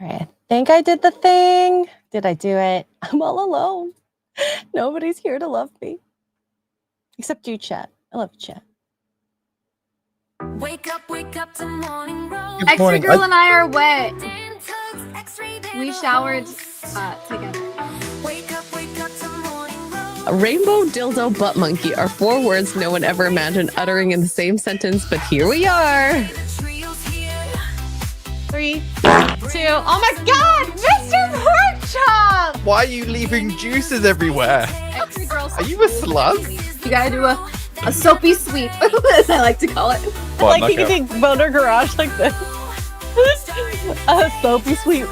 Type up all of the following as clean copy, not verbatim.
All right, I think I did the thing. Did I do it? I'm all alone. Nobody's here to love me. Except you, chat. I love you, chat. Wake up to morning roll. Xray Girl and I are wet. We showered together. Wake up to morning roll. A rainbow, dildo, butt monkey are 4 words no one ever imagined uttering in the same sentence, but here we are. 3, 2. Oh my God, Mr. Porkchop! Why are you leaving juices everywhere? Xray Girl, Are you a slug? you gotta do a soapy sweep, as I like to call it. Well, Like you can boner garage like this. A soapy sweep.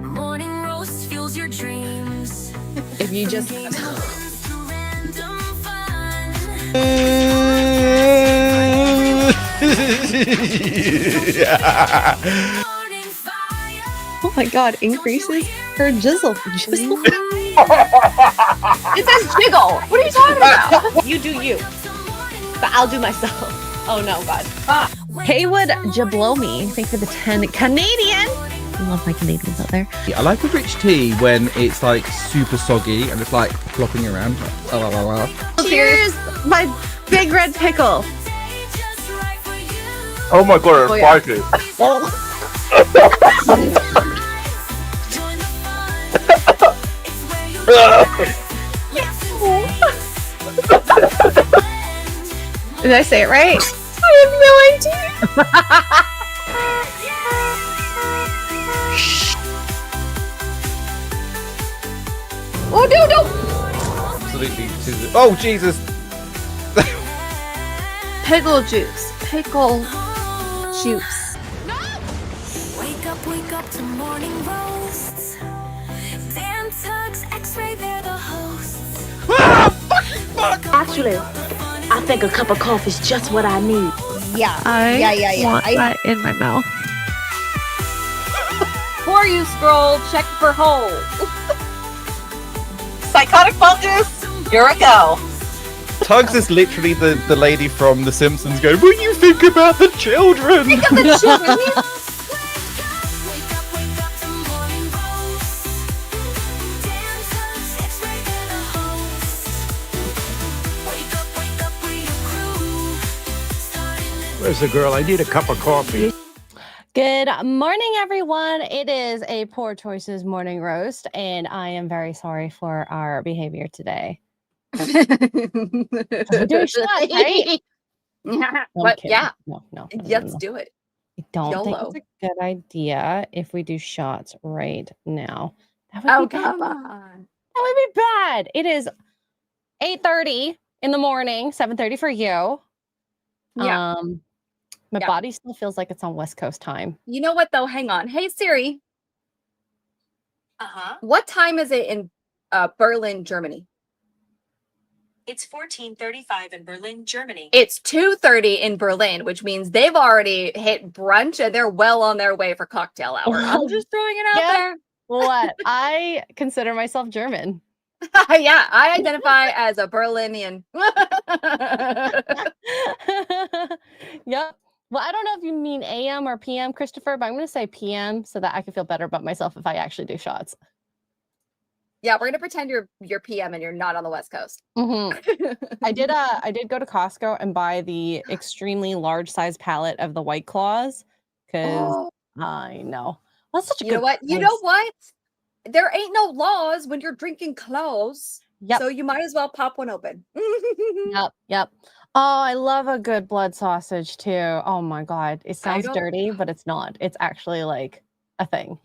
Morning roast fuels your dreams. If you just Random fun. Morning fire. oh my god, increases her jizzle. It says jiggle. What are you talking about? You do you, but I'll do myself. Oh no, God. Haywood Jablomi, thank you for the 10 Canadian. I love my Canadians out there. I like a rich tea when it's like super soggy and it's like flopping around. Cheers, my big red pickle. Just right for you. Oh my god, Oh, yeah. spicy. Join the fun. It's where you Did I say it right? I have no idea. Oh no! Absolutely. Oh Jesus! Pickle juice. Pickle juice. Wake up to morning roasts. Dan, Tuggs, Xray, they're the hosts. Actually, I think a cup of coffee is just what I need. Yeah. I want that in my mouth. Before you scroll, check for holes. Psychotic fungus, you're a go. Tuggs is literally the lady from The Simpsons going, will you think about the children? Wake up to morning roasts. Dan, Tuggs, Xray, they're the hosts. Wake up with your crew. Starting the Where's the girl? I need a cup of coffee. Good morning, everyone. It is a Poor Choices morning roast, and I am very sorry for our behavior today. We're doing shots, right? Yeah. No, I'm But kidding. yeah, No. let's do it. I don't think YOLO. it's a good idea if we do shots right now. That would Oh, be bad. come on. That would be bad. It is 8:30 in the morning, 7:30 for you. Yeah. My Yeah. body still feels like it's on West Coast time. You know what, though? Hang on. Hey, Siri, Uh-huh. what time is it in Berlin, Germany? It's 14:35 in Berlin, Germany. It's 2:30 in Berlin, which means they've already hit brunch and they're well on their way for cocktail hour. I'm just throwing it out Yeah. What? I consider myself German. there. Yeah, I identify as a Berlinian. Yep. Well, I don't know if you mean AM or PM, Christopher, but I'm going to say PM so that I can feel better about myself if I actually do shots. Yeah, we're gonna pretend you're PM and you're not on the West Coast. Mhm. I did go to Costco and buy the extremely large size pallet of the White Claws because I know. Well, that's such a You know good what? You price. know what? There ain't no laws when you're drinking clothes. Yep. So you might as well pop one open. Yep. Oh, I love a good blood sausage too. Oh my God. It sounds don't- dirty, but it's not. It's actually like a thing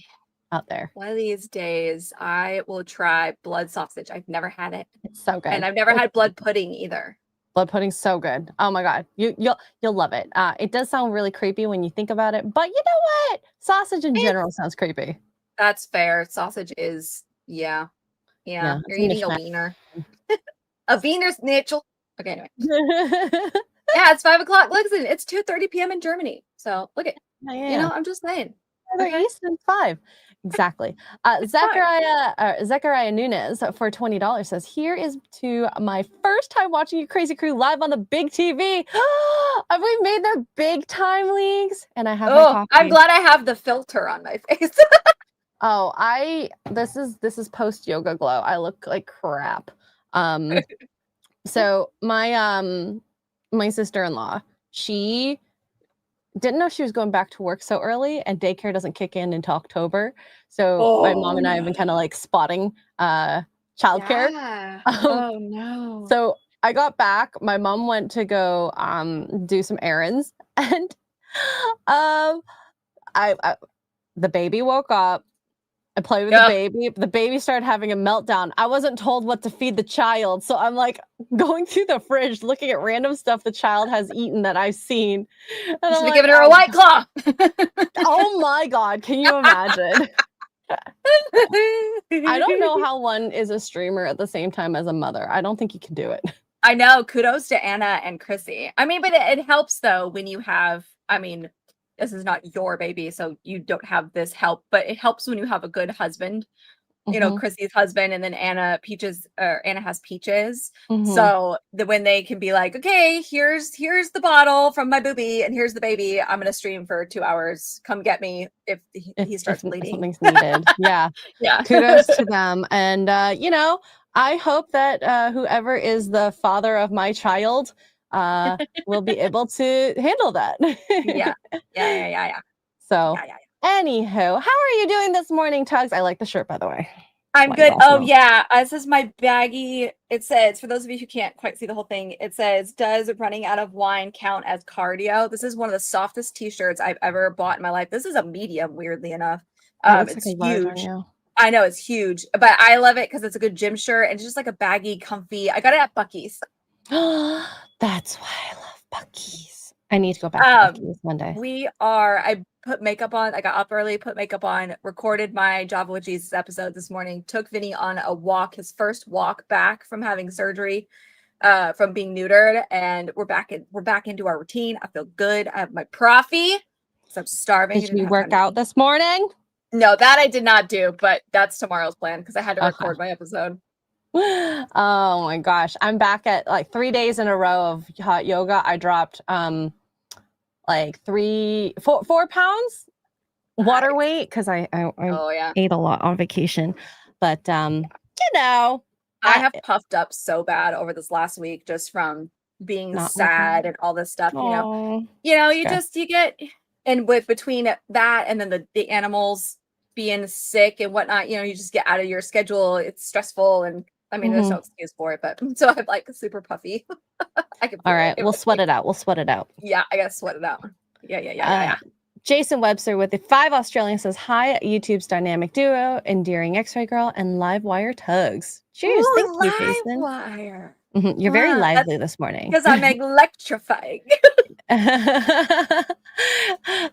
out there. One of these days, I will try blood sausage. I've never had it, It's so good. and I've never had blood pudding either. Blood pudding's so good. Oh my God. You'll love it. It does sound really creepy when you think about it, but you know what? Sausage in general sounds creepy. That's fair. Sausage is, yeah. Yeah, You're it's a eating a mishmash. wiener. A wiener schnitzel. Okay, anyway. Yeah, it's 5 o'clock. Listen, it's 2:30 p.m. in Germany. So look at, you know, I'm just saying. They're Eastern 5. Exactly. Zechariah Nunez for $20 says, here is to my first time watching you Crazy Crew live on the big TV. We've made the big time leagues, and I have my Oh, coffee. I'm glad I have the filter on my face. Oh, this is post yoga glow. I look like crap. So my sister-in-law, she didn't know she was going back to work so early, and daycare doesn't kick in until October. So my mom and I have been kind of like spotting childcare. Yeah. Oh no. So I got back. My mom went to go do some errands, and I the baby woke up. I played with the baby. The baby started having a meltdown. I wasn't told what to feed the child, so I'm like going through the fridge, looking at random stuff the child has eaten that I've seen. And You should I'm have given her a White Claw. Oh my God, can you imagine? I don't know how one is a streamer at the same time as a mother. I don't think you can do it. I know. Kudos to Anna and Chrissy. I mean, but it helps though when you have, I mean, this is not your baby, so you don't have this help, but it helps when you have a good husband, you know, Chrissy's husband, and then Anna has Peaches. So when they can be like, okay, here's the bottle from my booby, and here's the baby. I'm gonna stream for 2 hours. Come get me if he starts bleeding. Something's needed. Yeah. Yeah. Kudos to them. And you know, I hope that whoever is the father of my child will be able to handle that. Yeah. So anywho, how are you doing this morning, Tuggs? I like the shirt, by the way. I'm good. Oh yeah, this is my baggie. It says, for those of you who can't quite see the whole thing, it says, does running out of wine count as cardio? This is one of the softest t-shirts I've ever bought in my life. This is a medium, weirdly enough. It's huge. I know it's huge, but I love it because it's a good gym shirt and it's just like a baggy, comfy. I got it at Buc-ee's. That's why I love Buc-ee's. I need to go back to Buc-ee's one day. I put makeup on. I got up early, put makeup on, recorded my Java with Jesus episode this morning, took Vinny on a walk, his first walk back from having surgery, from being neutered, and we're back into our routine. I feel good. I have my Profi, so I'm starving. Did you work out this morning? No, that I did not do, but that's tomorrow's plan because I had to record my episode. Oh my gosh. I'm back at like 3 days in a row of hot yoga. I dropped like 4 pounds water weight because I ate a lot on vacation. But you know, I have puffed up so bad over this last week just from being sad and all this stuff. You know, you get, and with between that and then the animals being sick and whatnot, you know, you just get out of your schedule. It's stressful, and I mean, there's no excuse for it, but so I'm like super puffy. I can. All right, we'll sweat it out. We'll sweat it out. Yeah, I gotta sweat it out. Yeah. Jason Webster with the 5 Australian says, hi, YouTube's dynamic duo, endearing Xray Girl and Livewire Tuggs. Cheers. Thank you, Jason. Livewire. You're very lively this morning. Because I'm electrifying.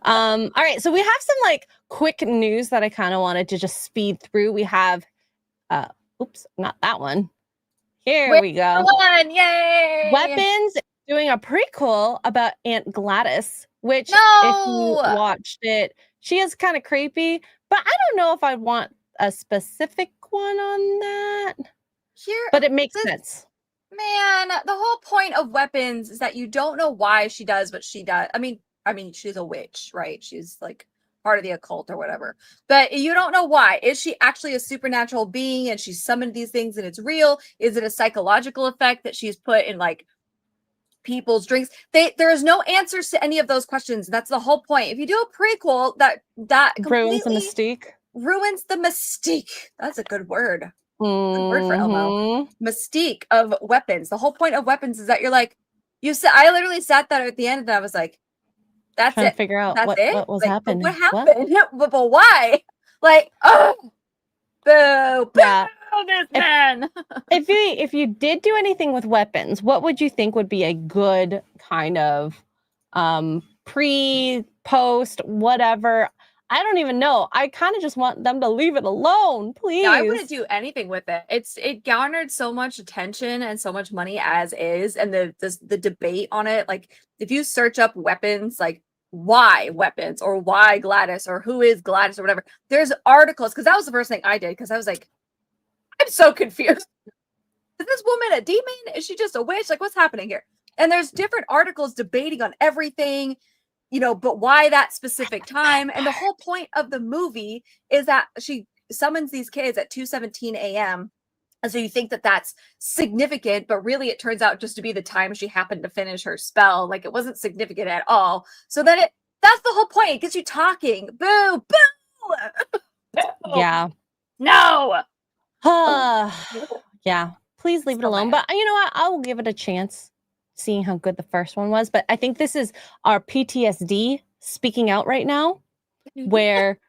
All right, so we have some like quick news that I kind of wanted to just speed through. We have oops, not that one. Here we go. Yay! Weapons doing a prequel about Aunt Gladys, which if you watched it, she is kind of creepy, but I don't know if I want a specific one on that. But it makes sense. Man, the whole point of Weapons is that you don't know why she does what she does. I mean, she's a witch, right? She's like part of the occult or whatever. But you don't know why. Is she actually a supernatural being and she summoned these things and it's real? Is it a psychological effect that she's put in like people's drinks? There is no answers to any of those questions. That's the whole point. If you do a prequel, that ruins the mystique. Ruins the mystique. That's a good word. Good word for Elmo. Mystique of Weapons. The whole point of Weapons is that you're like, I literally sat there at the end and I was like, that's trying it. To figure out that's what was like, happening. What happened? But why? Like, oh, boo, this man. If you did do anything with Weapons, what would you think would be a good kind of pre-post, whatever? I don't even know. I kind of just want them to leave it alone, please. Yeah, I wouldn't do anything with it. It garnered so much attention and so much money as is, and the debate on it. Like, if you search up Weapons, like why Weapons or why Gladys or who is Gladys or whatever, there's articles. Because that was the first thing I did. Because I was like, I'm so confused. Is this woman a demon? Is she just a witch? Like, what's happening here? And there's different articles debating on everything, but why that specific time? And the whole point of the movie is that she summons these kids at 2:17 a.m. And so you think that that's significant, but really it turns out just to be the time she happened to finish her spell. Like it wasn't significant at all. So then that's the whole point. It gets you talking. Boo, boo. Yeah. No. Yeah. Please leave it So alone. mad. But you know what? I will give it a chance, seeing how good the first one was. But I think this is our PTSD speaking out right now, where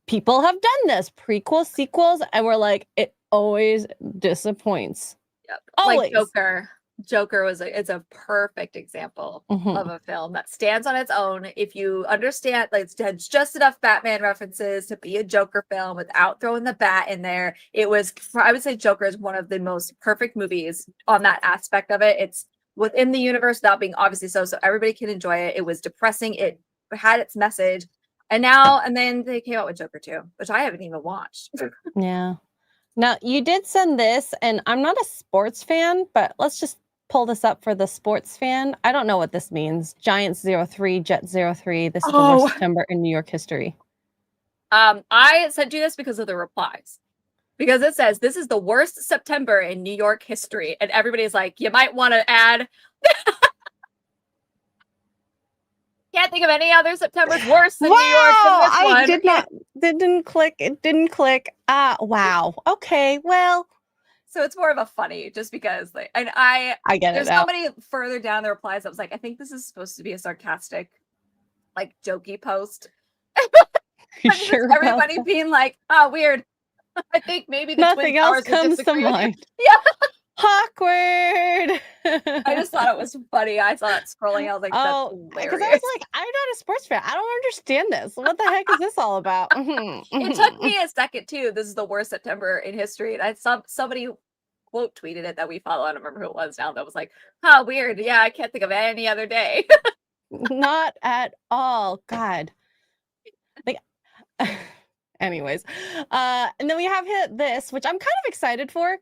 people have done this, prequels, sequels, and we're like, it always disappoints. Yep. Always. Like Joker it's a perfect example of a film that stands on its own. If you understand, like it's just enough Batman references to be a Joker film without throwing the bat in there. I would say Joker is one of the most perfect movies on that aspect of it. It's within the universe without being obviously so everybody can enjoy it. It was depressing. It had its message. And then they came out with Joker 2, which I haven't even watched. Yeah. Now, you did send this, and I'm not a sports fan, but let's just pull this up for the sports fan. I don't know what this means. Giants 03, Jets 03. This is the worst September in New York history. I sent you this because of the replies. Because it says, this is the worst September in New York history. And everybody's like, you might want to add... Can't think of any other September's worse than New York than this one. I did not. It didn't click. It didn't click. Wow. Okay. Well, so it's more of a funny, just because, I get it. There's somebody further down the replies that was like, I think this is supposed to be a sarcastic, like jokey post. Sure. Everybody being like, oh, weird. I think maybe the nothing else comes to mind. Yeah. Awkward. I just thought it was funny. I saw that scrolling. I was like, that's hilarious. Because I was like, I'm not a sports fan. I don't understand this. What the heck is this all about? It took me a second too. This is the worst September in history. And I saw somebody quote tweeted it that we follow. I don't remember who it was now. That was like, oh, weird. Yeah, I can't think of any other day. Not at all. God. Like, anyways. And then we have hit this, which I'm kind of excited for.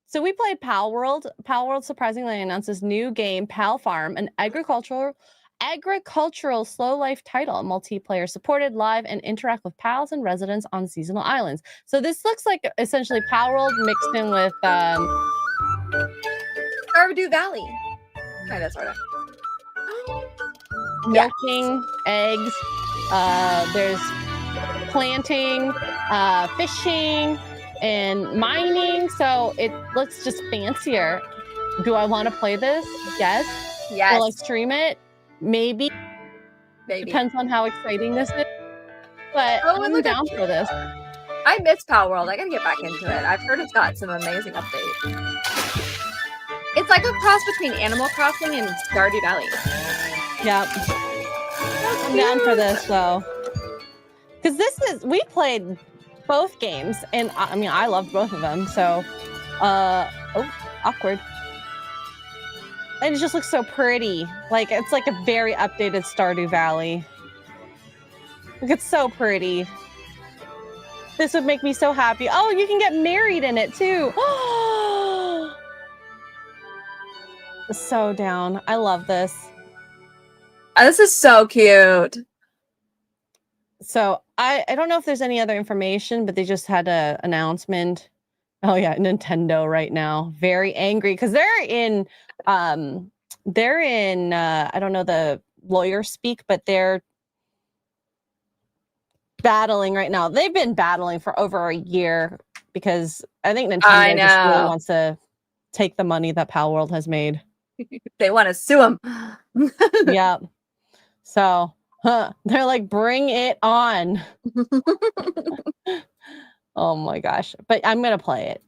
So we played Pal World. Pal World surprisingly announced this new game, Pal Farm, an agricultural slow life title, multiplayer supported, live, and interact with pals and residents on seasonal islands. So this looks like essentially Pal World mixed in with Stardew Valley, kind of, sort of. Milking, eggs. There's planting, fishing, and mining, so it looks just fancier. Do I want to play this? Yes. Yes. Will I stream it? Maybe. Depends on how exciting this is. But I'm down for this. I miss Pal World. I gotta get back into it. I've heard it's got some amazing updates. It's like a cross between Animal Crossing and Stardew Valley. Yep. I'm down for this though. Because we played both games, and I mean, I loved both of them. So, awkward. And it just looks so pretty. Like it's like a very updated Stardew Valley. Like it's so pretty. This would make me so happy. Oh, you can get married in it too. So down. I love this. This is so cute. So I don't know if there's any other information, but they just had an announcement. Oh yeah, Nintendo right now very angry because they're in I don't know the lawyer speak, but they're battling right now. They've been battling for over a year because I think Nintendo just really wants to take the money that Pal World has made. They want to sue them. Yeah. So they're like, bring it on. Oh my gosh. But I'm going to play it.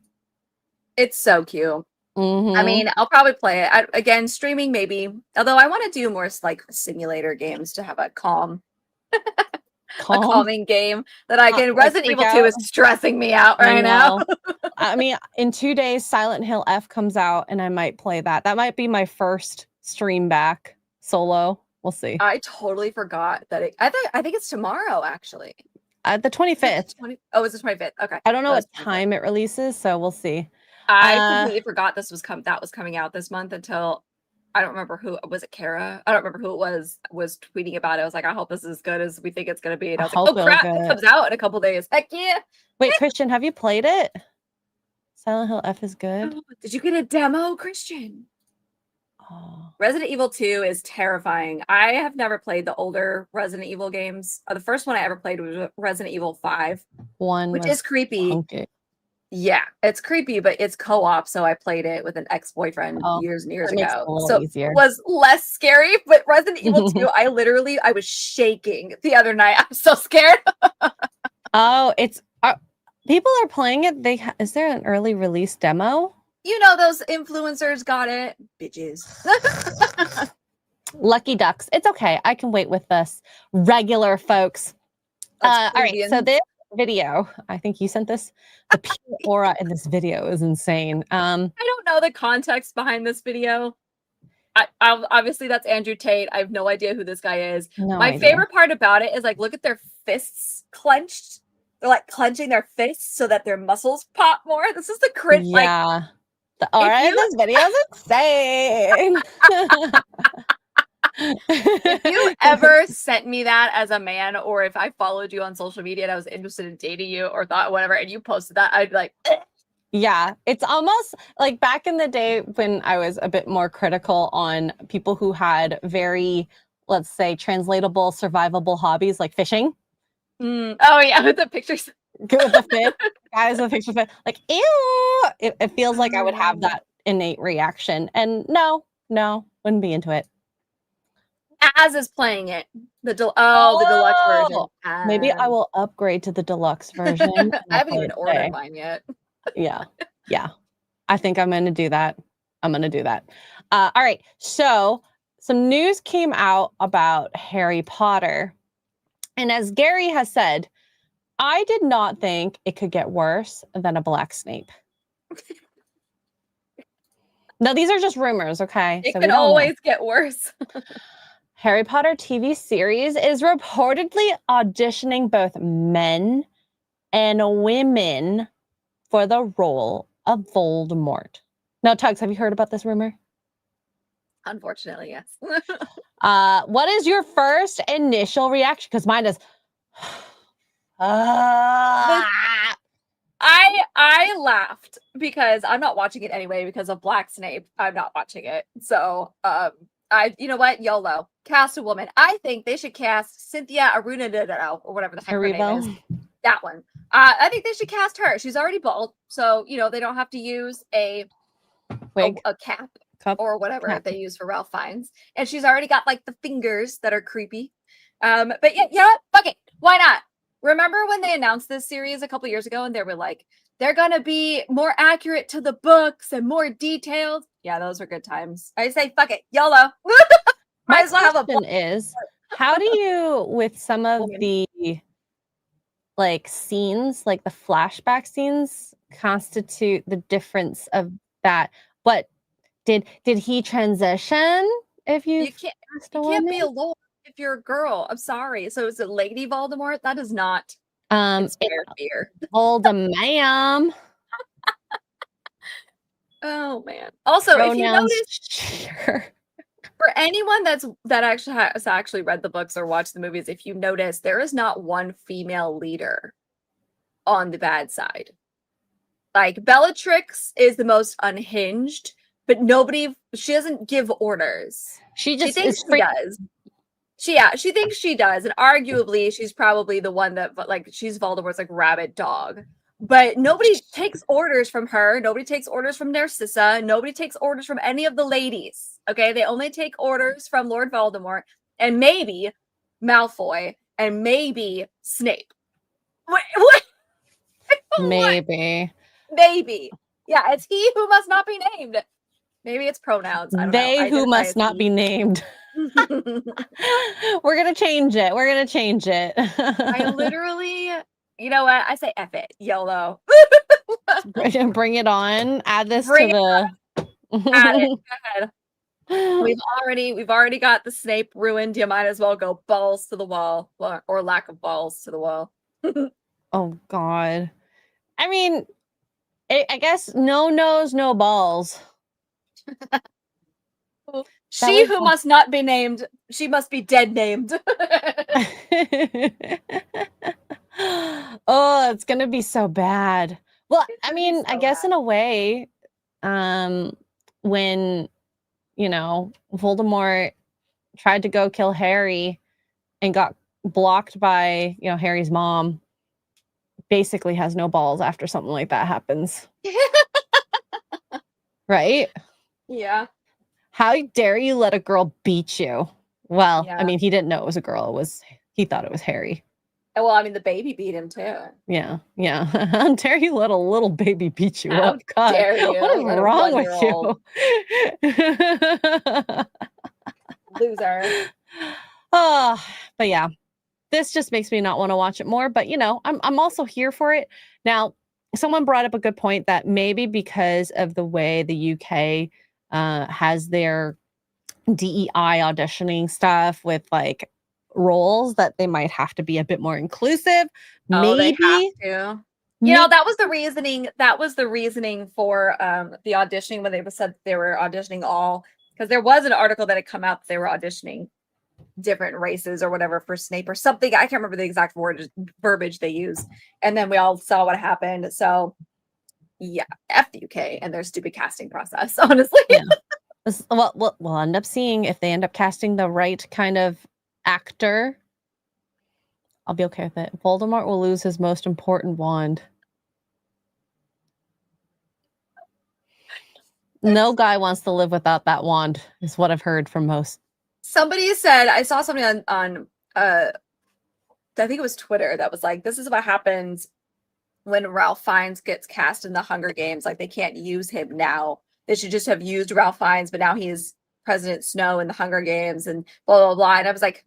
It's so cute. I mean, I'll probably play it. Again, streaming maybe. Although I want to do more like simulator games to have a a calming game that I can. Resident Evil 2 is stressing me out right now. I mean, in 2 days, Silent Hill F comes out and I might play that. That might be my first stream back solo. We'll see. I totally forgot that I think it's tomorrow actually. The 25th. It's the 25th. Okay. I don't know what time it releases, so we'll see. I completely forgot that was coming out this month until I don't remember who was it. Kara. I don't remember who it was tweeting about it. I was like, I hope this is as good as we think it's gonna be. And I was like, oh crap, it comes out in a couple days. Heck yeah! Wait, Christian, have you played it? Silent Hill F is good. Oh, did you get a demo, Christian? Oh. Resident Evil 2 is terrifying. I have never played the older Resident Evil games. The first one I ever played was Resident Evil 5, which is creepy. Funky. Yeah, it's creepy, but it's co-op, so I played it with an ex-boyfriend years and years ago. So easier. it was less scary, but Resident Evil 2, I was shaking the other night. I'm so scared. Oh, it's people are playing it. Is there an early release demo? You know, those influencers got it. Bitches. Lucky ducks. It's okay. I can wait with us regular folks. All right. So this video, I think you sent this. The pure aura in this video is insane. I don't know the context behind this video. I obviously that's Andrew Tate. I have no idea who this guy is. My favorite part about it is like, look at their fists clenched. They're like clenching their fists so that their muscles pop more. This is the cringe. Yeah. The aura in this video is insane. If you ever sent me that as a man, or if I followed you on social media and I was interested in dating you or thought whatever, and you posted that, I'd be like, eh. Yeah, it's almost like back in the day when I was a bit more critical on people who had very, let's say, translatable, survivable hobbies like fishing. Oh yeah, with the pictures. Good with the fish. Guys with pictures. Like, ew. It feels like I would have that innate reaction. And no, wouldn't be into it. Az is playing it. The deluxe version. Maybe I will upgrade to the deluxe version. I haven't even ordered mine yet. Yeah. I think I'm going to do that. All right. So some news came out about Harry Potter. And as Gary has said, I did not think it could get worse than a black Snape. No, these are just rumors, okay? It can always get worse. Harry Potter TV series is reportedly auditioning both men and women for the role of Voldemort. Now, Tuggs, have you heard about this rumor? Unfortunately, yes. What is your first initial reaction? Because mine is... I laughed because I'm not watching it anyway because of Black Snape. I'm not watching it. So you know what? YOLO. Cast a woman. I think they should cast Cynthia Aruna or whatever the heck her name is. That one. I think they should cast her. She's already bald, so they don't have to use a wig, a cap or whatever they use for Ralph Fiennes. And she's already got like the fingers that are creepy. But yeah, fuck it. Why not? Remember when they announced this series a couple years ago and they were like, they're going to be more accurate to the books and more detailed? Yeah, those were good times. I say, fuck it. YOLO. My question is, how do you, with some of the like scenes, like the flashback scenes, constitute the difference of that? What did he transition? If you can't be a lord if you're a girl. I'm sorry. So is it Lady Voldemort? That is not inspire fear. Voldemort. Oh man. Also, if you notice, for anyone that actually has actually read the books or watched the movies, if you notice, there is not one female leader on the bad side. Like Bellatrix is the most unhinged, but she doesn't give orders. She thinks she does. She thinks she does, and arguably she's probably the one that she's Voldemort's like rabid dog. But nobody takes orders from her. Nobody takes orders from Narcissa. Nobody takes orders from any of the ladies. Okay, they only take orders from Lord Voldemort and maybe Malfoy and maybe Snape. What? Maybe. Yeah, it's he who must not be named. Maybe it's pronouns. I don't know. They who must not be named. We're gonna change it. I literally, you know what? I say F it. YOLO. Bring it on. Add this to the. Add it. Go ahead. We've already got the Snape ruined. You might as well go balls to the wall, or lack of balls to the wall. Oh God. I mean, I guess no nose, no balls. She was who the- must not be named, she must be dead named. Oh, it's gonna be so bad. Well, It's I gonna be mean, I so guess bad. in a way, when Voldemort tried to go kill Harry and got blocked by Harry's mom, basically has no balls after something like that happens, right? Yeah. How dare you let a girl beat you? Well, I Yeah. mean, he didn't know it was a girl. He thought it was Harry. Well, I mean, the baby beat him too. Yeah. How dare you let a little baby beat you How up? God, dare you what is let a wrong with 1-year-old you? loser. Oh, but yeah, this just makes me not want to watch it more. But I'm also here for it. Now, someone brought up a good point that maybe because of the way the UK has their DEI auditioning stuff with like roles, that they might have to be a bit more inclusive. Oh, they have Maybe. to. May- That was the reasoning. That was the reasoning for the auditioning when they said they were auditioning all, because there was an article that had come out that they were auditioning different races or whatever for Snape or something. I can't remember the exact verbiage they used. And then we all saw what happened. So yeah, F the UK and their stupid casting process, honestly. Yeah. Well, we'll end up seeing if they end up casting the right kind of actor. I'll be okay with it. Voldemort will lose his most important wand. No guy wants to live without that wand, is what I've heard from most. Somebody said, I saw something on I think it was Twitter, that was like, this is what happens when Ralph Fiennes gets cast in the Hunger Games. Like, they can't use him now. They should just have used Ralph Fiennes, but now he's President Snow in the Hunger Games and blah, blah, blah. And I was like,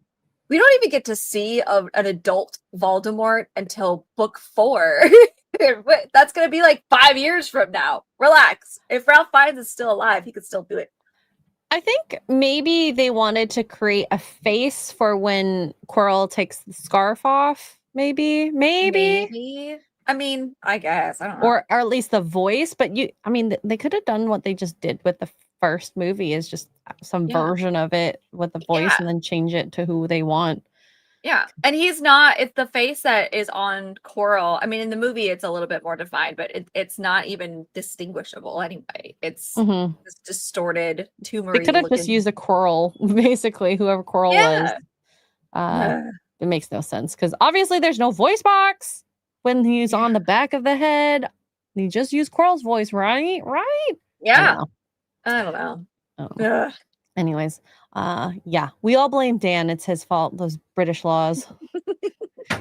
we don't even get to see an adult Voldemort until book 4. That's going to be like 5 years from now. Relax. If Ralph Fiennes is still alive, he could still do it. I think maybe they wanted to create a face for when Quirrell takes the scarf off. Maybe. I mean, I guess. I don't know. Or at least the voice. But they could have done what they just did with the first movie, is just some version of it with the voice and then change it to who they want. Yeah. And it's the face that is on Quirrell. I mean, in the movie, it's a little bit more defined, but it's not even distinguishable anyway. It's this distorted, tumor. They could have just used a Quirrell, basically, whoever Quirrell was. It makes no sense because obviously there's no voice box when he's on the back of the head. He just used Quirrell's voice, right? Right? Yeah. I don't know. Anyways, we all blame Dan. It's his fault, those British laws.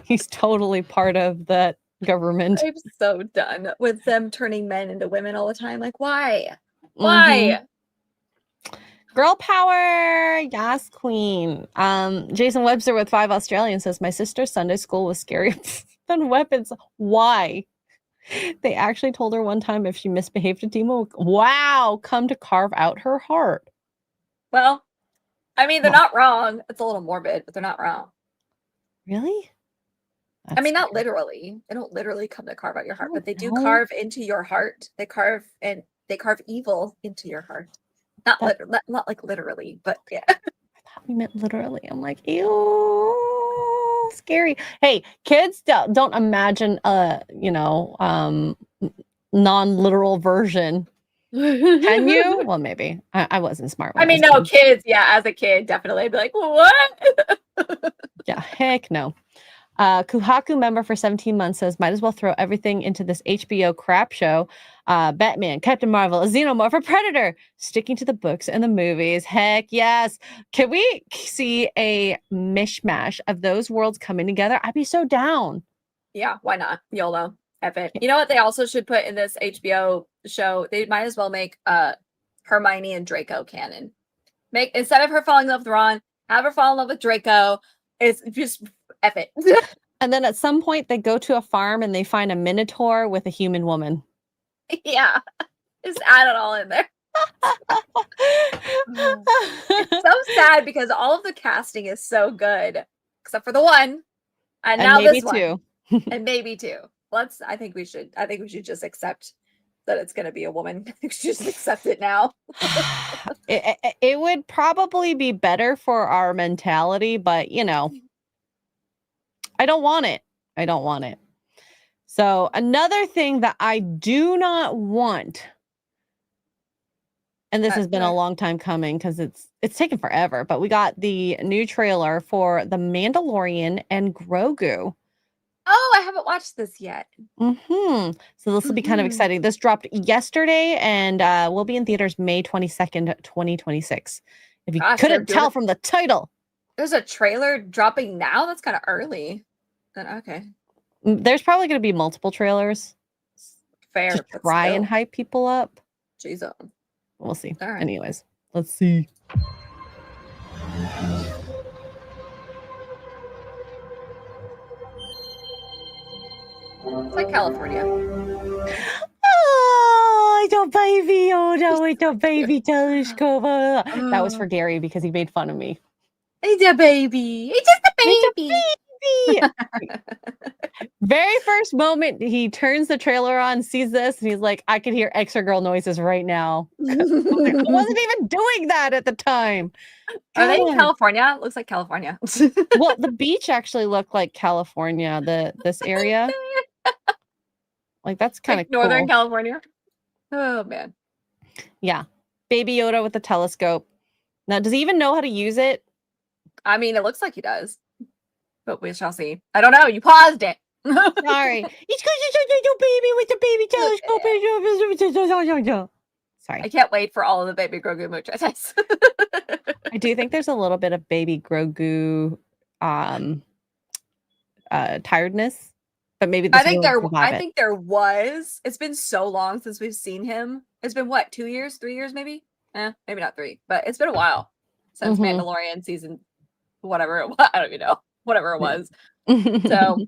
He's totally part of that government. I'm so done with them turning men into women all the time. Like, why? Why? Girl power. Yes, queen. Jason Webster with 5 Australian says, my sister's Sunday school was scarier than weapons. Why? They actually told her one time if she misbehaved to Timo, wow, come to carve out her heart. Well, I mean, they're not wrong. It's a little morbid, but they're not wrong. Really? I mean, not literally. They don't literally come to carve out your heart, but they do carve into your heart. They carve evil into your heart. Not like literally, but yeah. I thought we meant literally. I'm like, ew, scary. Hey, kids, don't imagine non-literal version. Can you? Well, maybe. I wasn't smart. I mean, no, kids. Yeah, as a kid, definitely. I'd be like, what? Yeah, heck no. Kuhaku member for 17 months says, might as well throw everything into this HBO crap show. Batman, Captain Marvel, a Xenomorph, a Predator, sticking to the books and the movies. Heck yes. Can we see a mishmash of those worlds coming together? I'd be so down. Yeah, why not? YOLO. F it. You know what they also should put in this HBO show? They might as well make Hermione and Draco canon. Instead of her falling in love with Ron, have her fall in love with Draco. It's just F it. And then at some point they go to a farm and they find a minotaur with a human woman. Yeah. Just add it all in there. It's so sad because all of the casting is so good. Except for the one. And now maybe this one. two. And maybe two. I think we should just accept that it's gonna be a woman. Just accept it now. It would probably be better for our mentality, but you know, I don't want it. I don't want it. So another thing that I do not want, and this has been a long time coming because it's taken forever, but we got the new trailer for The Mandalorian and Grogu. Oh, I haven't watched this yet. So this will be kind of exciting. This dropped yesterday and will be in theaters May 22nd, 2026. If you couldn't tell from the title. There's a trailer dropping now? That's kind of early. Then okay. There's probably going to be multiple trailers. Fair. To try and hype people up. Jeez. We'll see. All right. Anyways, let's see. It's like California. Oh, it's a baby Yoda with a baby telescope. That was for Gary because he made fun of me. It's a baby. It's just a baby. Very first moment he turns the trailer on, sees this, and he's like, I can hear Xray Girl noises right now. I wasn't even doing that at the time. Are they in California? Looks like California. Well, the beach actually looked like California, this area. Like that's kind of like Northern cool. California. Oh man. Yeah. Baby Yoda with the telescope. Now, does he even know how to use it? I mean, it looks like he does. But we shall see. I don't know. You paused it. Sorry. It's because you're such a baby with the baby telescope. Sorry. I can't wait for all of the baby Grogu merchandise. I do think there's a little bit of baby Grogu tiredness. But maybe I think there was. It's been so long since we've seen him. It's been what, 2 years, 3 years, maybe? Maybe not 3, but it's been a while since Mandalorian season, whatever it was. I don't even know. Whatever it was. So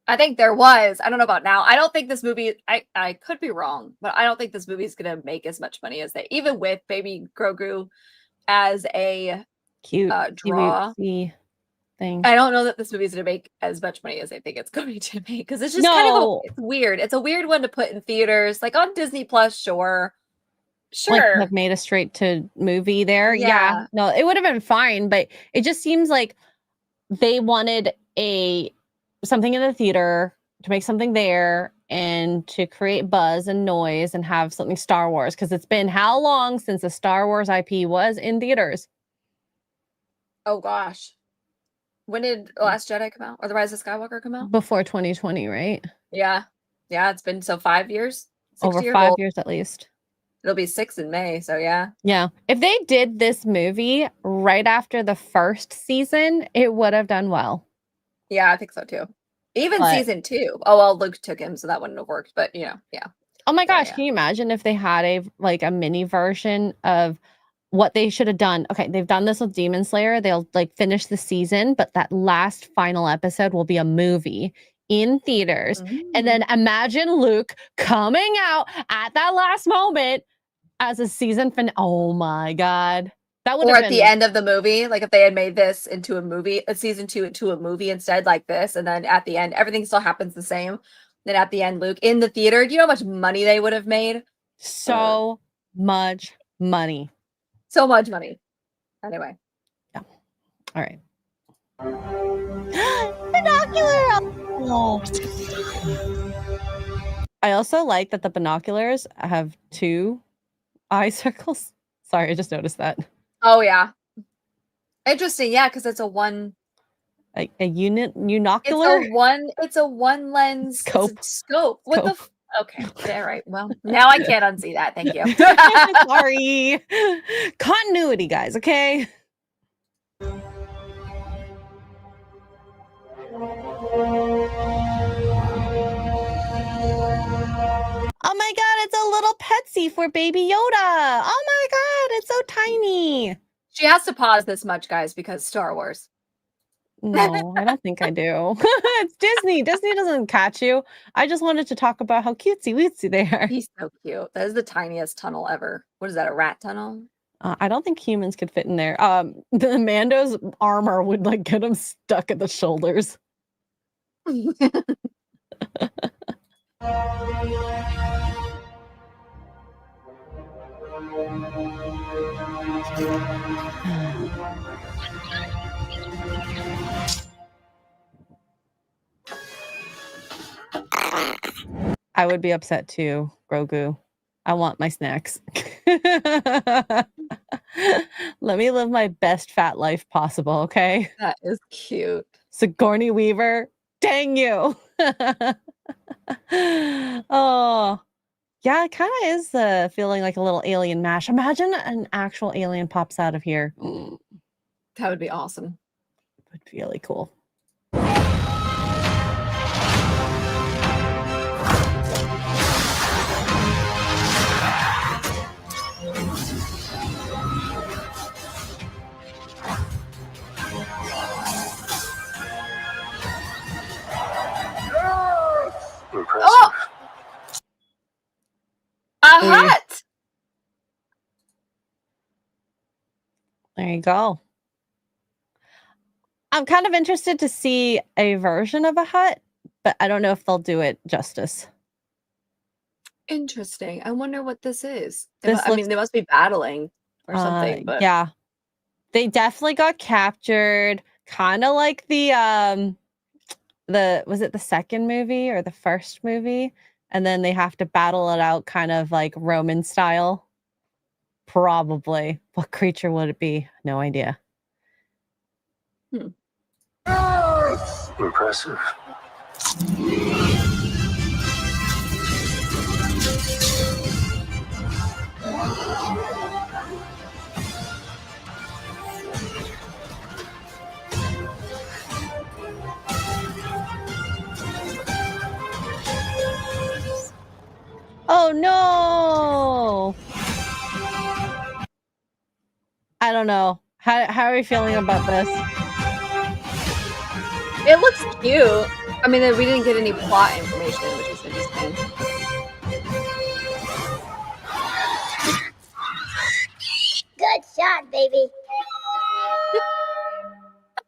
I think there was. I don't know about now. I don't think this movie, I could be wrong, but I don't think this movie is going to make as much money as they, even with baby Grogu as a cute draw thing. I don't know that this movie is going to make as much money as I think it's going to make, because it's just kind of it's weird. It's a weird one to put in theaters, like on Disney Plus. Sure. Like have made a straight to movie there. Yeah. No, it would have been fine, but it just seems like they wanted something in the theater to make something there and to create buzz and noise and have something Star Wars, because it's been how long since the Star Wars IP was in theaters? Oh gosh. When did The Last Jedi come out? Or The Rise of Skywalker come out? Before 2020, right? Yeah. Yeah, it's been 5 years. Over 5 years at least. It'll be 6 in May, so yeah. Yeah. If they did this movie right after the first season, it would have done well. Yeah, I think so too. Even season 2. Oh, well, Luke took him, so that wouldn't have worked, but yeah. Oh my gosh, can you imagine if they had a mini version of what they should have done? Okay, they've done this with Demon Slayer. They'll finish the season, but that last final episode will be a movie in theaters. And then imagine Luke coming out at that last moment as a season finale. Oh my God. That would have been... Or at the end of the movie, like if they had made this into a movie, a season 2 into a movie instead, like this, and then at the end, everything still happens the same. Then at the end, Luke in the theater, do you know how much money they would have made? So much money. So much money. Anyway. Yeah. All right. Binocular! Oh. I also like that the binoculars have 2 eye circles. Sorry, I just noticed that. Oh yeah. Interesting, yeah, because it's a one unocular. It's a one lens scope. What the okay. Yeah, right. Well, now I can't unsee that. Thank you. Sorry. Continuity, guys, okay? Oh my God, it's a little Petsy for Baby Yoda. Oh my God, it's so tiny. She has to pause this much, guys, because Star Wars. No, I don't think I do. It's Disney. Disney doesn't catch you. I just wanted to talk about how cutesy-weetsy they are. He's so cute. That is the tiniest tunnel ever. What is that, a rat tunnel? I don't think humans could fit in there. The Mando's armor would get him stuck at the shoulders. I would be upset too, Grogu. I want my snacks. Let me live my best fat life possible, okay? That is cute. Sigourney Weaver, dang you. Oh, yeah, it kind of is feeling like a little alien mash. Imagine an actual alien pops out of here. That would be awesome. Would be really cool. Impressive. Oh! A Ooh. hut! There you go. I'm kind of interested to see a version of a hut, but I don't know if they'll do it justice. Interesting. I wonder what this is. This I mean, looks- they must be battling or something, but Yeah. They definitely got captured, kind of like the was it the second movie or the first movie? And then they have to battle it out kind of like Roman style. Probably. What creature would it be? No idea. Impressive. Oh no! I don't know. How are you feeling about this? it looks cute. I mean, we didn't get any plot information, which is interesting. Good shot, baby.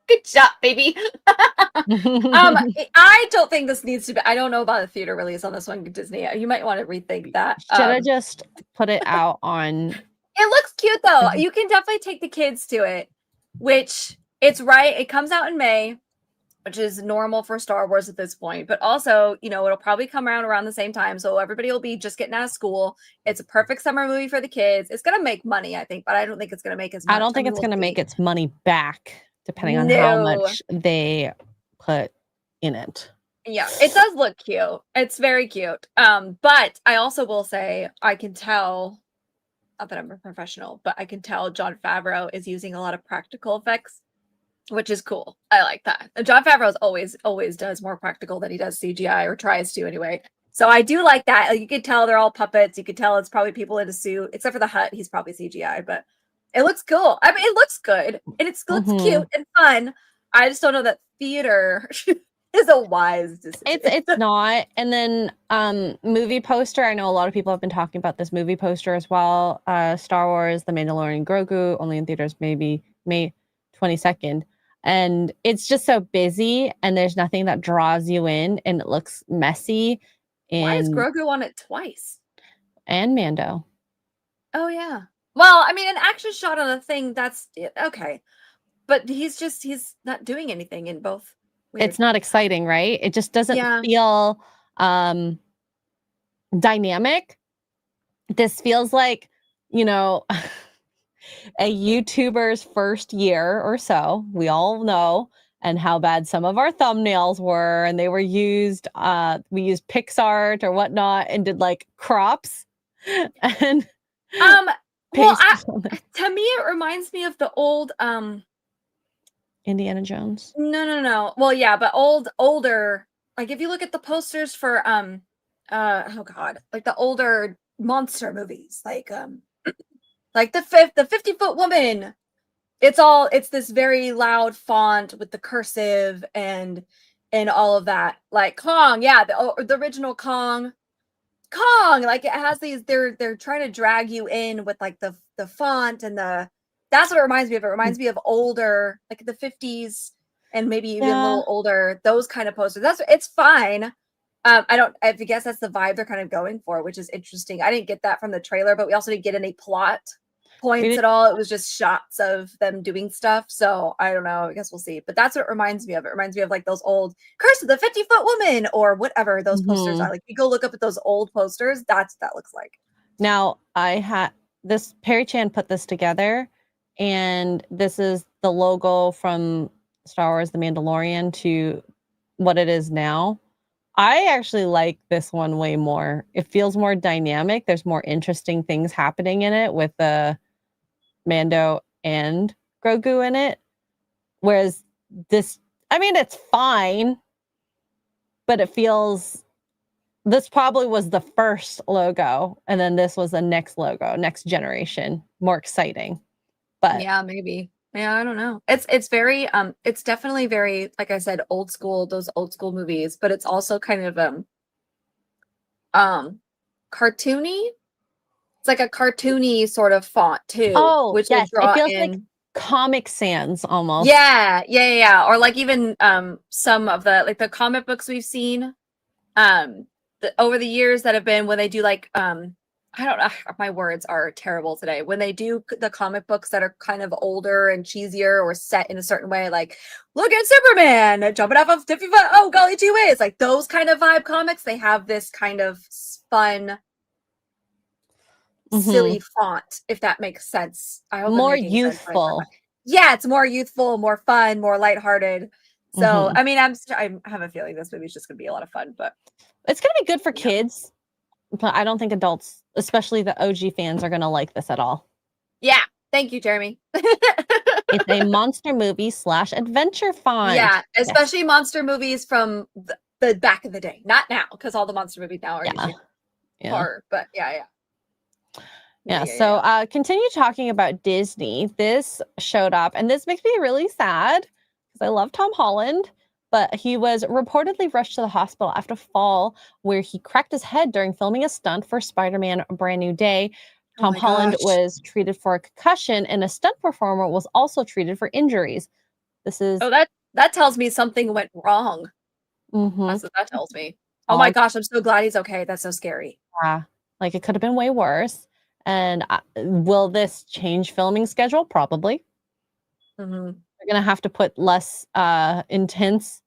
Good job, baby. I don't think this needs to be. I don't know about a theater release on this one, Disney. You might want to rethink that. Should I just put it out on? It looks cute though. You can definitely take the kids to it, which it's right. It comes out in May, which is normal for Star Wars at this point. But also, you know, it'll probably come around the same time. So everybody will be just getting out of school. It's a perfect summer movie for the kids. It's going to make money, I think, but I don't think it's going to make as much. I don't think it's going to make its money back, depending on how No. much they put in it. Yeah, it does look cute. It's very cute. But I also will say I can tell, not that I'm a professional, but I can tell Jon Favreau is using a lot of practical effects, which is cool. I like that. And Jon Favreau always does more practical than he does CGI, or tries to anyway. So I do like that. Like, you could tell they're all puppets. You could tell it's probably people in a suit, except for the hut. He's probably CGI, but it looks cool. I mean, it looks good and it looks cute and fun. I just don't know that theater is a wise decision. It's not. And then movie poster. I know a lot of people have been talking about this movie poster as well. Star Wars, The Mandalorian, Grogu, only in theaters maybe May 22nd. And it's just so busy and there's nothing that draws you in and it looks messy. And, why is Grogu on it twice? And Mando. Oh yeah. Well, I mean, an action shot on a thing, that's okay. But he's not doing anything in both. Weird. It's not exciting, right? It just doesn't feel dynamic. This feels like, you know, a YouTuber's first year or so. We all know, and how bad some of our thumbnails were, and they were used. We used PixArt or whatnot, and did like crops. And well, to me, it reminds me of the old Indiana Jones. No. Well, yeah, but older. Like if you look at the posters for oh god, like the older monster movies, like the 50-foot woman. It's this very loud font with the cursive and all of that. Like Kong, yeah, the original Kong, like it has these. They're trying to drag you in with like the font and that's what it reminds me of. It reminds me of older, like the 50s and maybe even a little older, those kind of posters. It's fine. I guess that's the vibe they're kind of going for, which is interesting. I didn't get that from the trailer, but we also didn't get any plot points at all. It was just shots of them doing stuff. So I don't know. I guess we'll see. But that's what it reminds me of. It reminds me of like those old Curse of the 50-Foot Woman or whatever those posters are. Like you go look up at those old posters, that's what that looks like. Now I had this Perry Chan put this together, and this is the logo from Star Wars The Mandalorian to what it is now. I actually like this one way more. It feels more dynamic. There's more interesting things happening in it with the Mando and Grogu in it. Whereas this, I mean, it's fine, but it feels, this probably was the first logo, and then this was the next logo, next generation, more exciting. But yeah, maybe. Yeah, I don't know. It's very it's definitely very, like I said, old school, those old school movies, but it's also kind of cartoony. It's like a cartoony sort of font too. oh, which yes, would draw it feels in like Comic Sans almost. yeah. Or like even some of the like the comic books we've seen over the years that have been when they do like I don't know, my words are terrible today. When they do the comic books that are kind of older and cheesier or set in a certain way, like look at Superman jumping off of 50 foot, oh golly, 2 ways, like those kind of vibe comics, they have this kind of fun, silly font, if that makes sense. I hope More I'm making sense, but youthful. yeah, it's more youthful, more fun, more lighthearted. So I mean, I have a feeling this movie is just gonna be a lot of fun, but It's gonna be good for kids, but I don't think adults, especially the OG fans, are gonna like this at all. yeah, thank you, Jeremy. It's a monster movie / adventure font. Yeah, especially monster movies from the back of the day, not now, because all the monster movies now are usually horror. But yeah. So continue talking about Disney. This showed up, and this makes me really sad because I love Tom Holland, but he was reportedly rushed to the hospital after a fall where he cracked his head during filming a stunt for Spider-Man: A Brand New Day. Tom Holland was treated for a concussion, and a stunt performer was also treated for injuries. This is that tells me something went wrong. That's what that tells me. Oh my gosh, I'm so glad he's okay. That's so scary. Yeah, like it could have been way worse. And will this change filming schedule? Probably. They're gonna have to put less intense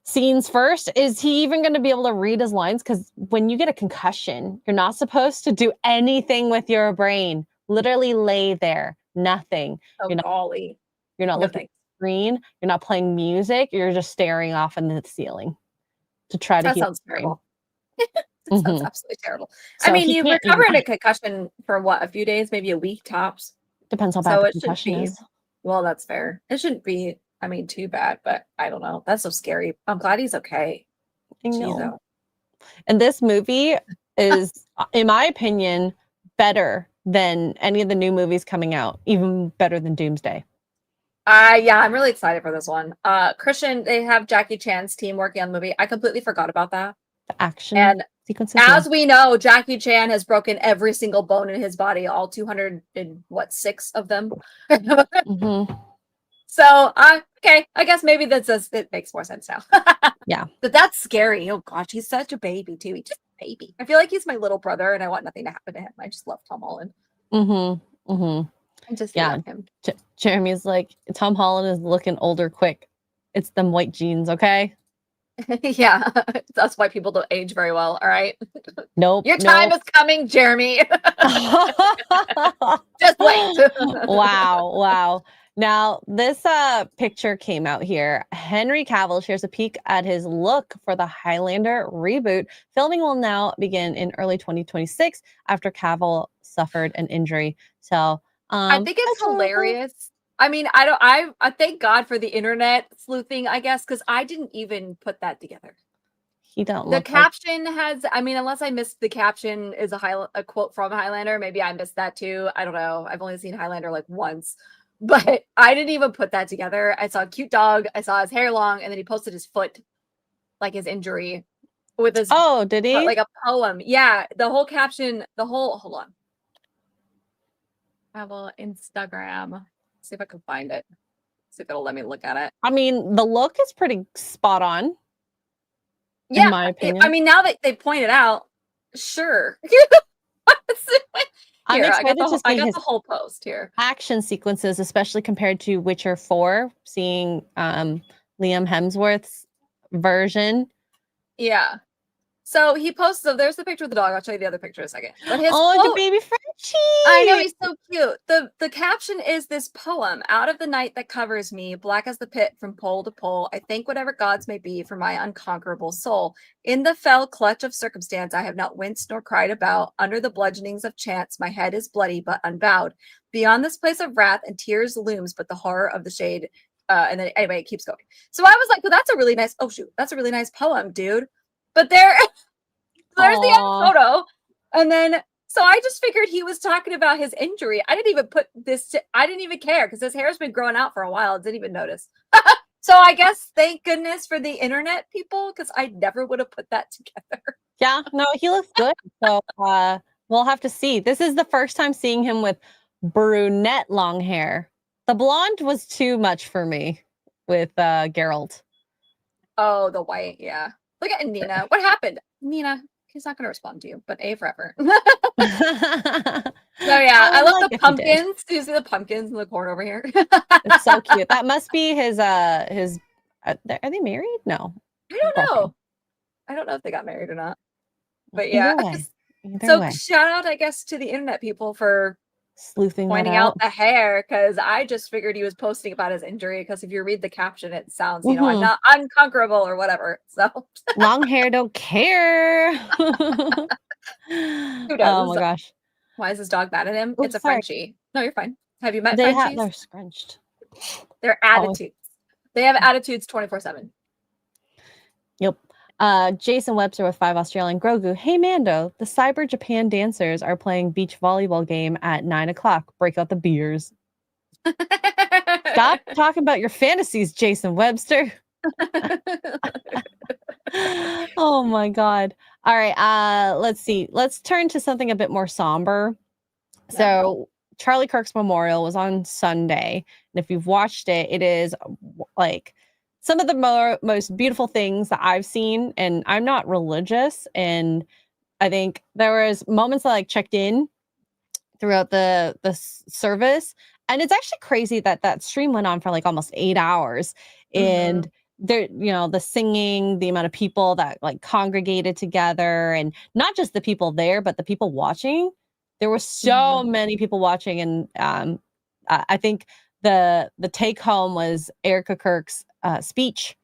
scenes first. Is he even going to be able to read his lines? Because when you get a concussion, you're not supposed to do anything with your brain. Literally lay there, nothing. Oh, golly. You're not looking at the screen. You're not playing music. You're just staring off into the ceiling to try to heal. That sounds terrible. That sounds absolutely terrible. So I mean, you recovered a concussion for what, a few days, maybe a week tops. Depends how bad the concussion is. Well, that's fair. It shouldn't be, I mean, too bad, but I don't know. That's so scary. I'm glad he's okay. I know. And this movie is, in my opinion, better than any of the new movies coming out. Even better than Doomsday. Yeah, I'm really excited for this one. Christian, they have Jackie Chan's team working on the movie. I completely forgot about that. The action and sequences. As we know, Jackie Chan has broken every single bone in his body, all 206 of them. So, okay, I guess maybe it makes more sense now. Yeah. But that's scary. Oh gosh, he's such a baby too. He's just a baby. I feel like he's my little brother and I want nothing to happen to him. I just love Tom Holland. I just love him. Jeremy's like, Tom Holland is looking older quick. It's them white jeans, okay? Yeah, that's why people don't age very well. All right. Nope. Your time is coming, Jeremy. Just wait. Wow. Now, this picture came out here. Henry Cavill shares a peek at his look for the Highlander reboot. Filming will now begin in early 2026 after Cavill suffered an injury. So I think it's hilarious. I mean, I thank God for the internet sleuthing, I guess, because I didn't even put that together. The caption has, I mean, unless I missed the caption is a quote from Highlander. Maybe I missed that too. I don't know. I've only seen Highlander like once, but I didn't even put that together. I saw a cute dog. I saw his hair long, and then he posted his foot, like his injury, with his. Oh, did he? Like a poem. Yeah, the whole caption. Hold on. I have a Instagram. See if I can find it. See if it'll let me look at it. I mean, the look is pretty spot on. Yeah, my opinion. I mean, now that they pointed out, sure. I'm Here, excited to I see got his the whole post here. action sequences, especially compared to Witcher 4, seeing Liam Hemsworth's version. Yeah. So he posts, so there's the picture of the dog. I'll show you the other picture in a second. But his Oh, quote, the baby Frenchie! I know, he's so cute. The caption is this poem: out of the night that covers me, black as the pit from pole to pole, I thank whatever gods may be for my unconquerable soul. In the fell clutch of circumstance I have not winced nor cried about. Under the bludgeonings of chance, my head is bloody but unbowed. Beyond this place of wrath and tears looms but the horror of the shade. And then anyway, it keeps going. So I was like, well, that's a really nice, oh shoot, that's a really nice poem, dude. But there's the end photo. And then, so I just figured he was talking about his injury. I didn't even put this, I didn't even care because his hair's been growing out for a while. I didn't even notice. So I guess thank goodness for the internet people, because I never would have put that together. Yeah, no, he looks good. So we'll have to see. This is the first time seeing him with brunette long hair. The blonde was too much for me with Geralt. Oh, the white, yeah. Look at Nina. What happened? Nina, he's not going to respond to you, but A forever. So yeah, I love the pumpkins. Do you see the pumpkins in the corner over here? It's so cute. That must be his are they married? No. I don't know. I don't know if they got married or not. But Either yeah. way. So shout out, I guess, to the internet people for sleuthing pointing out the hair, because I just figured he was posting about his injury, because if you read the caption, it sounds, you know, I'm not unconquerable or whatever. So long hair don't care. Who does? Oh my gosh. Why is this dog mad at him? Oops, It's a sorry. Frenchie. No, you're fine. Have you met They're Frenchies? scrunched. They're attitudes. They have attitudes 24/7. Yep. Jason Webster with 5 Australian. Grogu. Hey Mando, the Cyber Japan dancers are playing beach volleyball game at 9:00. Break out the beers. Stop talking about your fantasies, Jason Webster. Oh my god. All right, let's see. Let's turn to something a bit more somber. So Charlie Kirk's memorial was on Sunday, and if you've watched it, it is like some of the most beautiful things that I've seen. And I'm not religious, and I think there was moments that like checked in throughout the service, and it's actually crazy that that stream went on for like almost 8 hours, and there, you know, the singing, the amount of people that like congregated together, and not just the people there, but the people watching. There were so many people watching, and I think the take home was Erica Kirk's speech,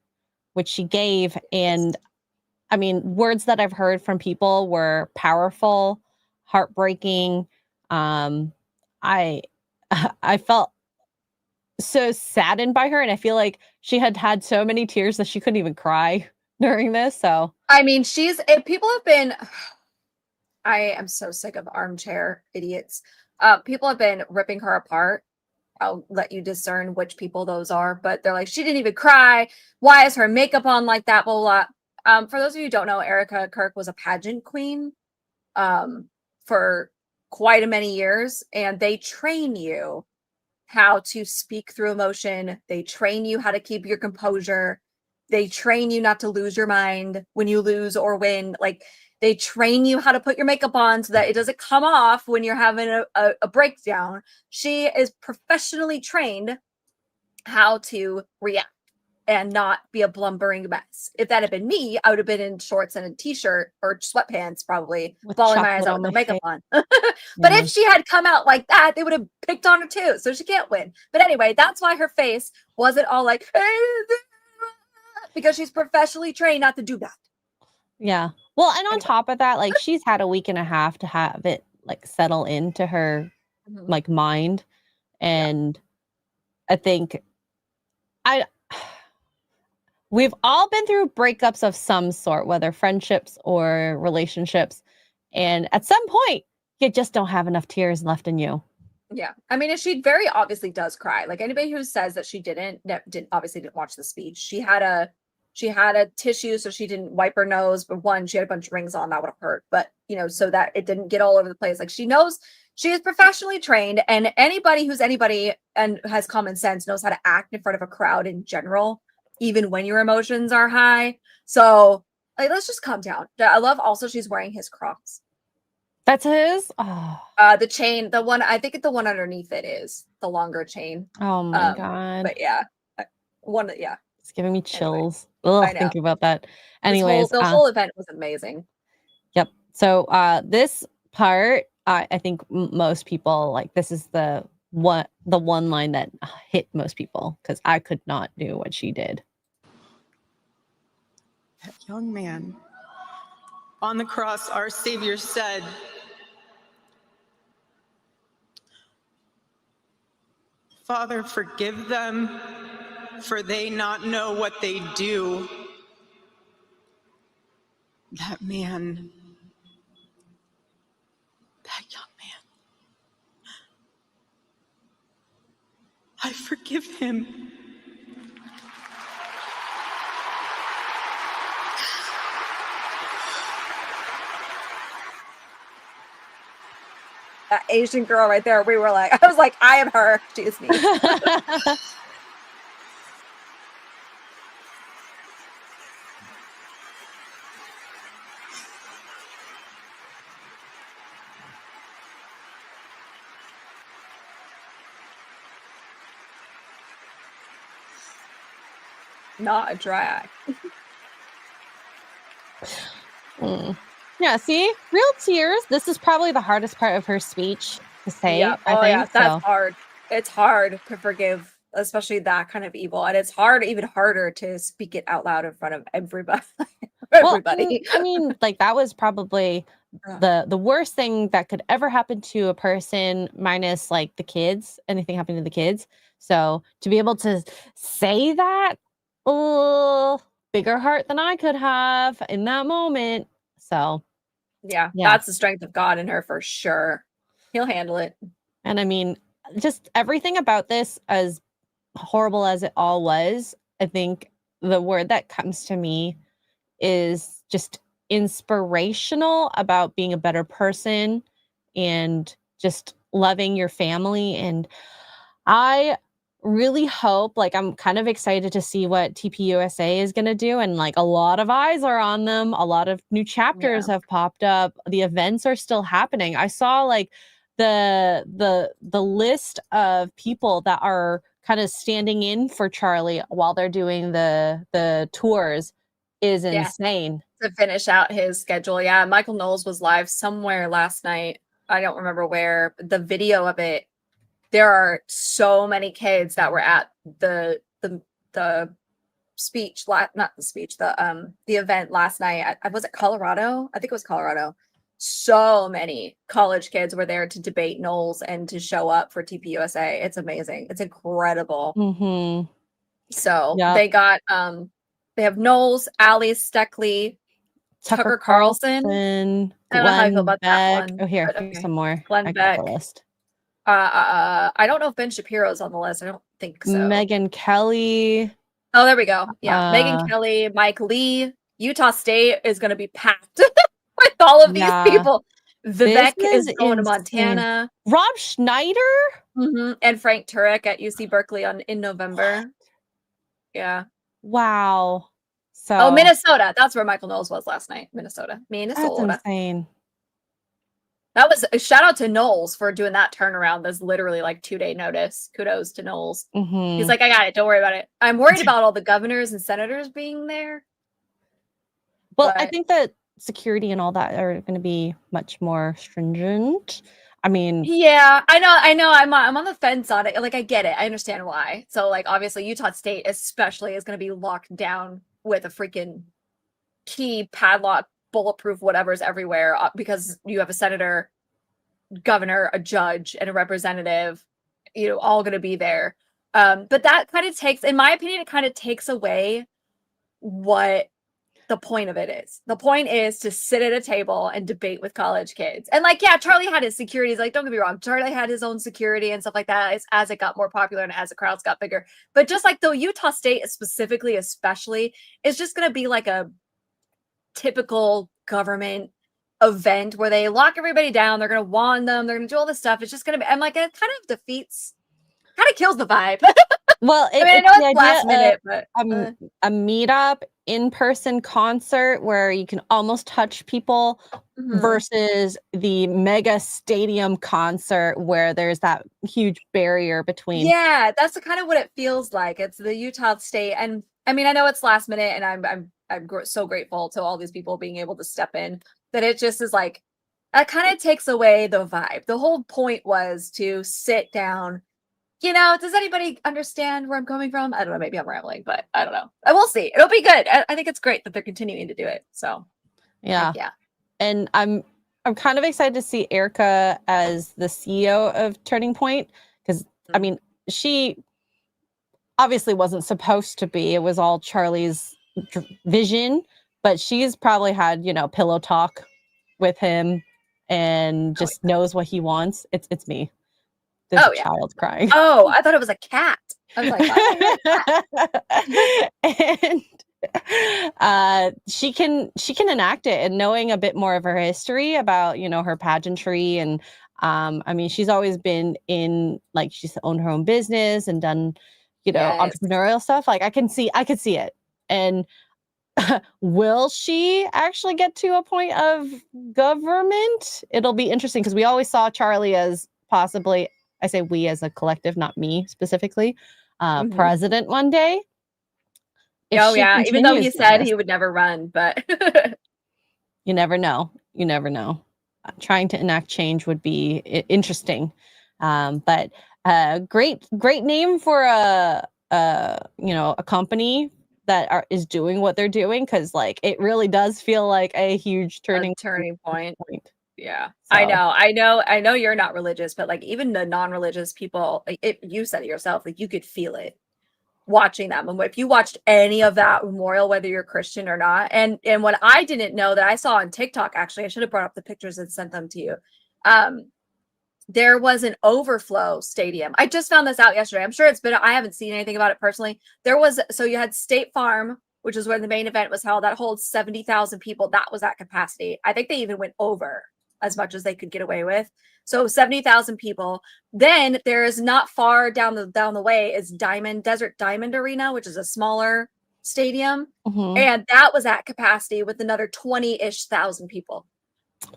which she gave, and I mean, words that I've heard from people were powerful, heartbreaking. I felt so saddened by her, and I feel like she had so many tears that she couldn't even cry during this. So I mean, people have been, I am so sick of armchair idiots. People have been ripping her apart. I'll let you discern which people those are, but they're like, she didn't even cry. Why is her makeup on like that? Blah, blah, blah. For those of you who don't know, Erica Kirk was a pageant queen for quite a many years, and they train you how to speak through emotion. They train you how to keep your composure. They train you not to lose your mind when you lose or win. Like, they train you how to put your makeup on so that it doesn't come off when you're having a breakdown. She is professionally trained how to react and not be a blumbering mess. If that had been me, I would have been in shorts and a t-shirt or sweatpants, probably bawling my eyes out with no makeup on. But if she had come out like that, they would have picked on her too. So she can't win. But anyway, that's why her face wasn't all like, because she's professionally trained not to do that. yeah. Well, and on top of that, like, she's had a week and a half to have it like settle into her like mind. And I think we've all been through breakups of some sort, whether friendships or relationships. And at some point, you just don't have enough tears left in you. Yeah. I mean, she very obviously does cry. Like, anybody who says that she didn't obviously didn't watch the speech. She had a tissue, so she didn't wipe her nose. But one, she had a bunch of rings on, that would have hurt. But, you know, so that it didn't get all over the place. Like, she knows, she is professionally trained, and anybody who's anybody and has common sense knows how to act in front of a crowd in general, even when your emotions are high. So Like, let's just calm down. I love also she's wearing his Crocs. That's his? Oh, The chain, the one, I think the one underneath it is the longer chain. oh my God. But yeah. It's giving me chills. Ugh, I know. thinking about that. Anyways, the whole event was amazing. Yep. So this part, I think most people like this is the one line that hit most people because I could not do what she did. That young man on the cross, our Savior said, "Father, forgive them, for they not know what they do." That man, that young man, I forgive him. That Asian girl right there, we were like, I was like, I am her. She is me. Not a dry eye. Yeah, see? Real tears. This is probably the hardest part of her speech to say. Yeah. I think, yeah, that's hard. It's hard to forgive, especially that kind of evil. And it's even harder to speak it out loud in front of everybody. everybody. Well, I mean, like that was probably the worst thing that could ever happen to a person, minus like the kids, anything happening to the kids. So to be able to say that, oh, bigger heart than I could have in that moment. So yeah, that's the strength of God in her for sure. He'll handle it. And I mean, just everything about this, as horrible as it all was, I think the word that comes to me is just inspirational about being a better person and just loving your family. And I really hope, like, I'm kind of excited to see what TPUSA is going to do. And like a lot of eyes are on them. A lot of new chapters have popped up. The events are still happening. I saw like the list of people that are kind of standing in for Charlie while they're doing the tours is insane. To finish out his schedule. Yeah, Michael Knowles was live somewhere last night. I don't remember where. But the video of it, there are so many kids that were at the speech, not the speech, the event last night. Was it Colorado? I think it was Colorado. So many college kids were there to debate Knowles and to show up for TPUSA. It's amazing. It's incredible. Mm-hmm. So they got they have Knowles, Ali Steckley, Tucker Carlson. I don't know how I feel about that one. Oh, here's some more. Glenn Beck. I don't know if Ben Shapiro's on the list. I don't think so. Megyn Kelly. Oh, there we go. Yeah, Megyn Kelly, Mike Lee. Utah State is going to be packed with all of these people. Vivek is going to Montana. Rob Schneider and Frank Turek at UC Berkeley in November. Yeah. Wow. So Minnesota. That's where Michael Knowles was last night. Minnesota. That's insane. That was a shout out to Knowles for doing that turnaround. That's literally like 2-day notice. Kudos to Knowles. Mm-hmm. He's like, I got it. Don't worry about it. I'm worried about all the governors and senators being there. Well, I think that security and all that are going to be much more stringent. I mean, yeah, I know. I'm on the fence on it. Like, I get it. I understand why. So, like, obviously, Utah State especially is going to be locked down with a freaking key padlock, bulletproof, whatever's everywhere because you have a senator, governor, a judge, and a representative, all going to be there. But that kind of takes, in my opinion, it kind of takes away what the point of it is. The point is to sit at a table and debate with college kids. And like, yeah, Charlie had his security. Like, don't get me wrong. Charlie had his own security and stuff like that as it got more popular and as the crowds got bigger. But just like the Utah State specifically, especially, is just going to be like a typical government event where they lock everybody down. They're going to wand them. They're going to do all this stuff. It's just going to be, I'm like, it kind of kills the vibe. Well, I know it's last minute, but a meetup in-person concert where you can almost touch people versus the mega stadium concert where there's that huge barrier between. Yeah, that's kind of what it feels like. It's the Utah State, and I mean, I know it's last minute, and I'm so grateful to all these people being able to step in. That it just is like that kind of takes away the vibe. The whole point was to sit down. You know, does anybody understand where I'm coming from? I don't know. Maybe I'm rambling, but I don't know. I will see. It'll be good. I think it's great that they're continuing to do it. So, Yeah. yeah. And I'm kind of excited to see Erica as the CEO of Turning Point because I mean, she obviously wasn't supposed to be. It was all Charlie's vision, but she's probably had, you know, pillow talk with him and just knows what he wants. It's me. There's a child crying. Oh, I thought it was a cat. I was like, and she can enact it, and knowing a bit more of her history about, you know, her pageantry and I mean, she's always been in, like, she's owned her own business and done, you know, entrepreneurial stuff. Like I could see it. And will she actually get to a point of government? It'll be interesting because we always saw Charlie as possibly, I say we as a collective, not me specifically, president one day. Even though he said he would never run, but you never know. You never know. Trying to enact change would be interesting. But great name for a company that is doing what they're doing, because like it really does feel like a huge turning point. Yeah, so. I know you're not religious, but like even the non-religious people, like you said it yourself, like you could feel it watching that moment. If you watched any of that memorial, whether you're Christian or not, and what I didn't know that I saw on TikTok, actually, I should have brought up the pictures and sent them to you. There was an overflow stadium. I just found this out yesterday. I'm sure I haven't seen anything about it personally. So you had State Farm, which is where the main event was held. That holds 70,000 people. That was at capacity. I think they even went over as much as they could get away with. So 70,000 people. Then there is not far down the way is Desert Diamond Arena, which is a smaller stadium. And that was at capacity with another 20-ish thousand people.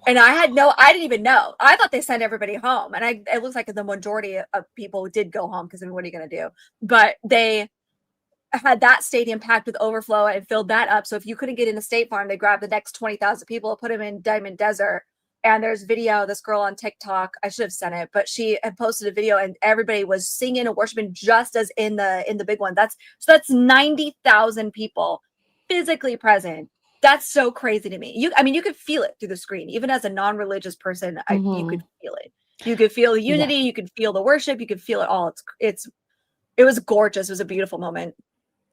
And I didn't even know. I thought they sent everybody home. And it looks like the majority of people did go home because, I mean, what are you going to do? But they had that stadium packed with overflow and filled that up. So if you couldn't get into State Farm, they grabbed the next 20,000 people, put them in Diamond Desert. And there's video, this girl on TikTok, I should have sent it, but she had posted a video and everybody was singing and worshiping just as in the big one. That's 90,000 people physically present. That's so crazy to me. You could feel it through the screen. Even as a non-religious person, you could feel it. You could feel the unity, you could feel the worship, you could feel it all. It was gorgeous. It was a beautiful moment.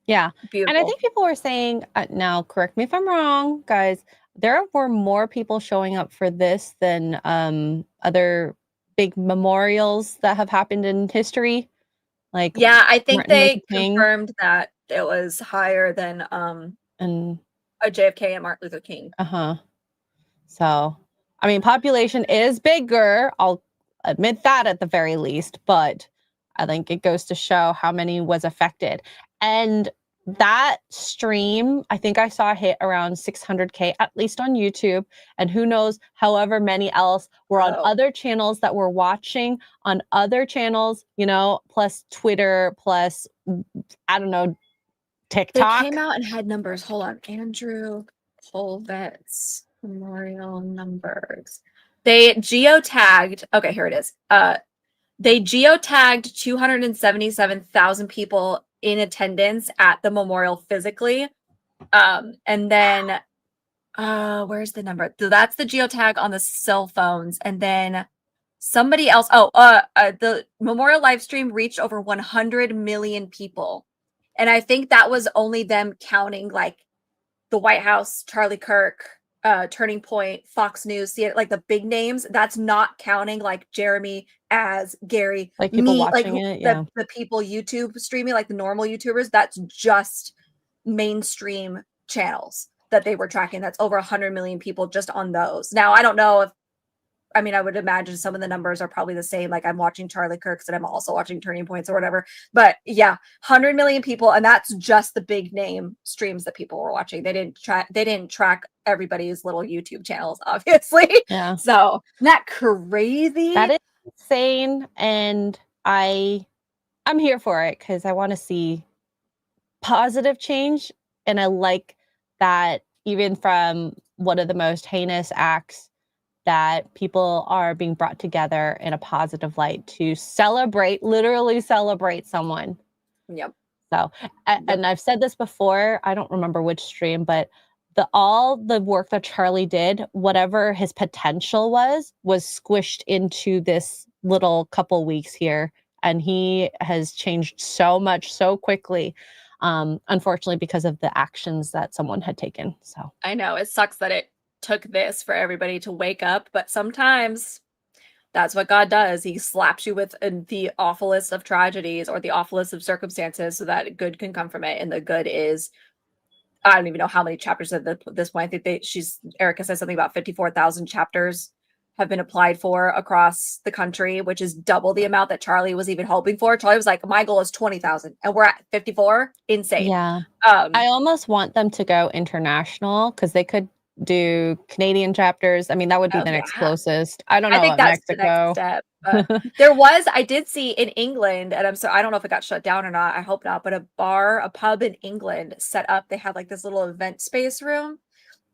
Yeah. Beautiful. And I think people were saying, now correct me if I'm wrong, guys, there were more people showing up for this than other big memorials that have happened in history. Like, yeah, I think Martin they Luther King. confirmed that it was higher than and a JFK and Martin Luther King. So, I mean, population is bigger. I'll admit that at the very least, but I think it goes to show how many was affected. And that stream, I think I saw hit around 600K, at least on YouTube. And who knows, however many else were on other channels that were watching on other channels, you know, plus Twitter, plus, I don't know, TikTok. They came out and had numbers. Hold on. Andrew Colvet's memorial numbers. They geotagged. Okay, here it is. They geotagged 277,000 people in attendance at the memorial physically. And then where's the number? So that's the geotag on the cell phones. And then somebody else. The memorial live stream reached over 100 million people. And I think that was only them counting like the White House, Charlie Kirk, Turning Point, Fox News, like the big names. That's not counting like Jeremy, as Gary, like people me, watching like it, yeah. the people YouTube streaming, like the normal YouTubers. That's just mainstream channels that they were tracking. That's over 100 million people just on those. Now, I don't know if I mean, I would imagine some of the numbers are probably the same. Like I'm watching Charlie Kirk's and I'm also watching Turning Points or whatever. But yeah, 100 million people, and that's just the big name streams that people were watching. They didn't track everybody's little YouTube channels, obviously. Yeah. So isn't that crazy? That is insane, and I'm here for it because I want to see positive change, and I like that even from one of the most heinous acts that people are being brought together in a positive light to literally celebrate someone. Yep. So, and I've said this before, I don't remember which stream, but all the work that Charlie did, whatever his potential was squished into this little couple weeks here. And he has changed so much so quickly, unfortunately, because of the actions that someone had taken. So I know it sucks that it took this for everybody to wake up, but sometimes that's what God does. He slaps you with the awfulest of tragedies or the awfulest of circumstances so that good can come from it. And the good is, I don't even know how many chapters at this point. I think Erica said something about 54,000 chapters have been applied for across the country, which is double the amount that Charlie was even hoping for. Charlie was like, my goal is 20,000 and we're at 54. Insane. yeah, I almost want them to go international because they could do Canadian chapters. I mean, that would be the next closest. I don't know. I think that's Mexico. the next step. I did see in England, and I don't know if it got shut down or not. I hope not, but a pub in England set up. They had like this little event space room.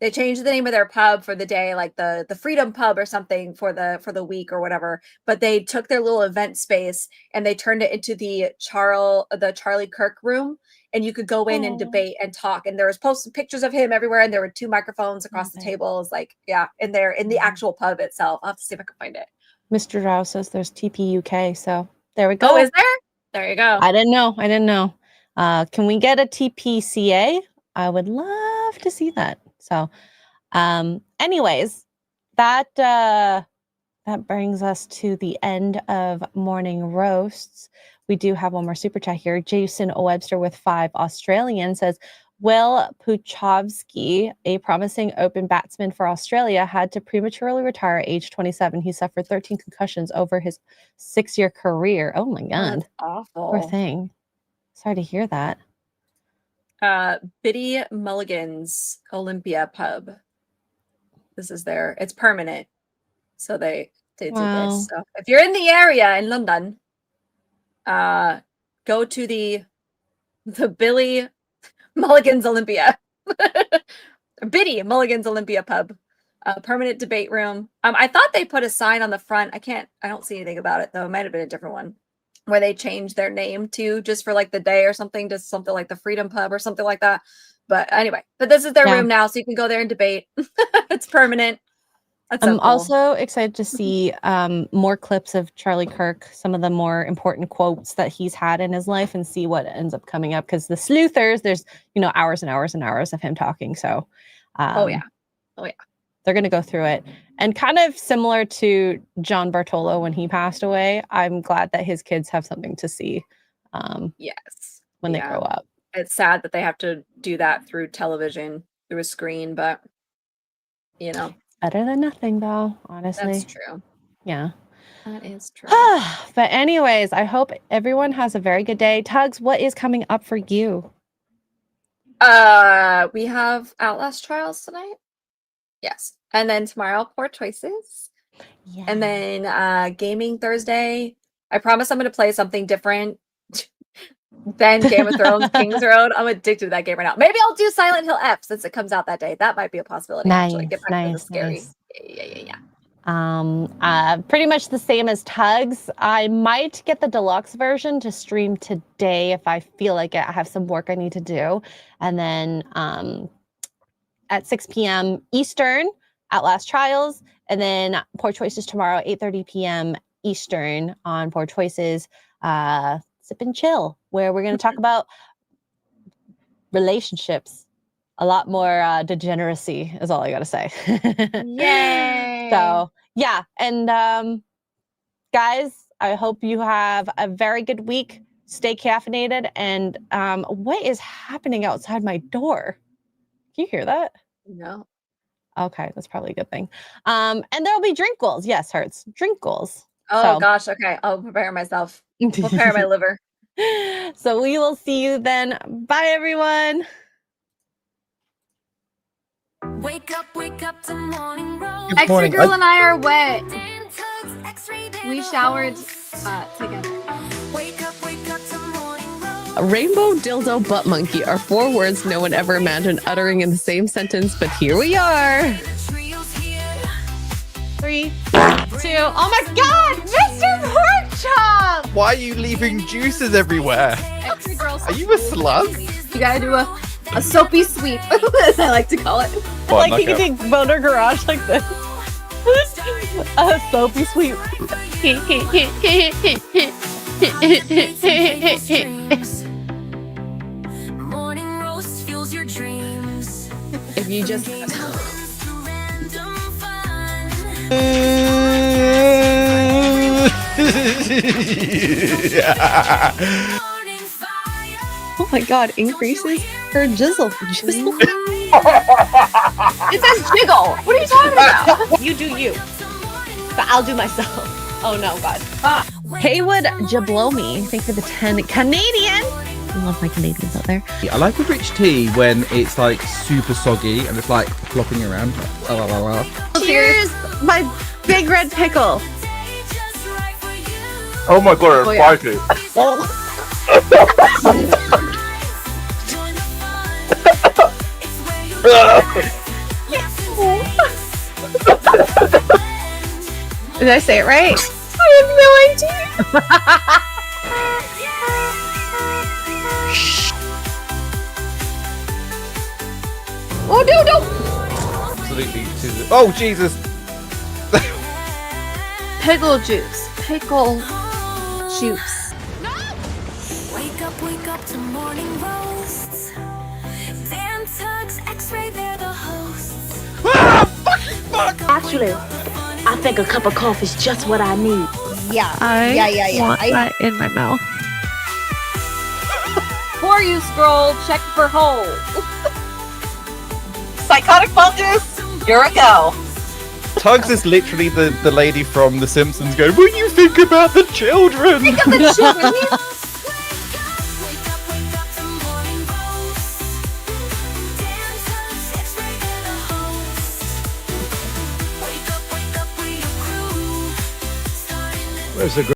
They changed the name of their pub for the day, like the Freedom Pub or something for the week or whatever. But they took their little event space and they turned it into the Charlie Kirk room. And you could go in and debate and talk. And there was posted pictures of him everywhere. And there were 2 microphones across the tables. Like, yeah, in the actual pub itself. I'll have to see if I can find it. Mr. Rao says there's TP UK. So there we go. Oh, is there? There you go. I didn't know. Can we get a TPCA? I would love to see that. So anyways, that brings us to the end of morning roasts. We do have one more super chat here. Jason Webster with 5 Australian says, Will Puchovski, a promising open batsman for Australia, had to prematurely retire at age 27. He suffered 13 concussions over his 6-year career. Oh my God. That's awful. Poor thing. Sorry to hear that. Biddy Mulligan's Olympia pub. This is it's permanent. So they do this. So if you're in the area in London, go to the Billy Mulligan's Olympia. Biddy Mulligan's Olympia pub. Permanent debate room. I thought they put a sign on the front. I don't see anything about it though. It might have been a different one where they changed their name to just for like the day or something, to something like the Freedom Pub or something like that. But anyway, this is their room now, so you can go there and debate. It's permanent. That's so I'm cool. also excited to see more clips of Charlie Kirk, some of the more important quotes that he's had in his life, and see what ends up coming up. Because the sleuthers, there's hours and hours and hours of him talking. So, oh yeah. They're going to go through it. And kind of similar to John Bartolo when he passed away, I'm glad that his kids have something to see. Yes. When they grow up. It's sad that they have to do that through television, through a screen, but Better than nothing, though, honestly. That's true. Yeah. That is true. But anyways, I hope everyone has a very good day. Tuggs, what is coming up for you? We have Outlast Trials tonight. Yes. And then tomorrow, Poor Choices. Yeah. And then Gaming Thursday. I promise I'm going to play something different than Game of Thrones, King's Road. I'm addicted to that game right now. Maybe I'll do Silent Hill F since it comes out that day. That might be a possibility. Actually, get back to the scary. Yeah. Pretty much the same as Tuggs. I might get the deluxe version to stream today if I feel like it. I have some work I need to do. And then at 6 p.m. Eastern, Outlast Trials. And then Poor Choices tomorrow, 8:30 p.m. Eastern on Poor Choices. Sip and Chill, where we're going to talk about relationships. A lot more degeneracy is all I got to say. Yay! So, yeah. And guys, I hope you have a very good week. Stay caffeinated. And what is happening outside my door? Can you hear that? No. Okay, that's probably a good thing. And there'll be drink goals. Yes, Hertz. Drink goals. Oh gosh, okay. I'll prepare myself. Prepare my liver. So we will see you then. Bye, everyone. Wake up to morning roll. Good Xray morning. Girl and I are wet. Dan Tuggs, Xray, they're We the showered hosts. together. Wake up to morning roll. Rainbow, dildo, butt monkey are 4 words no one ever imagined uttering in the same sentence, but here we are. Trio's here. 3, 2. Oh my God, Mr. Porkchop! Why are you leaving juices everywhere? Xray Girl. Are you a slug? You gotta do a soapy sweep, as I like to call it. Like he can do Boner Garage like this. A soapy sweep. Morning roast fuels your dreams. If you just Random fun. Morning fire. oh my god, increases her jizzle. It says jiggle. What are you talking about? You do you, but I'll do myself. Oh no, God. Haywood Jablomi, thank you for the 10 Canadian. I love my Canadians out there. I like a rich tea when it's like super soggy and it's like flopping around. Cheers, my big red pickle. Oh my god, it's spicy. Did I say it right? I have no idea. Oh no! Absolutely. Oh Jesus! Pickle juice. Pickle juice. Wake up to morning roasts. Dan Tuggs, Xray, they're the hosts. Actually, I think a cup of coffee is just what I need. Yeah. want that in my mouth. Before you scroll, check for holes. Psychotic fungus, you're a go. Tuggs is literally the lady from The Simpsons going, will you think about the children? Think of the children. Wake up to morning roast. Dan Tuggs, Xray, they're the hosts. Wake up, we your crew. Starting Where's the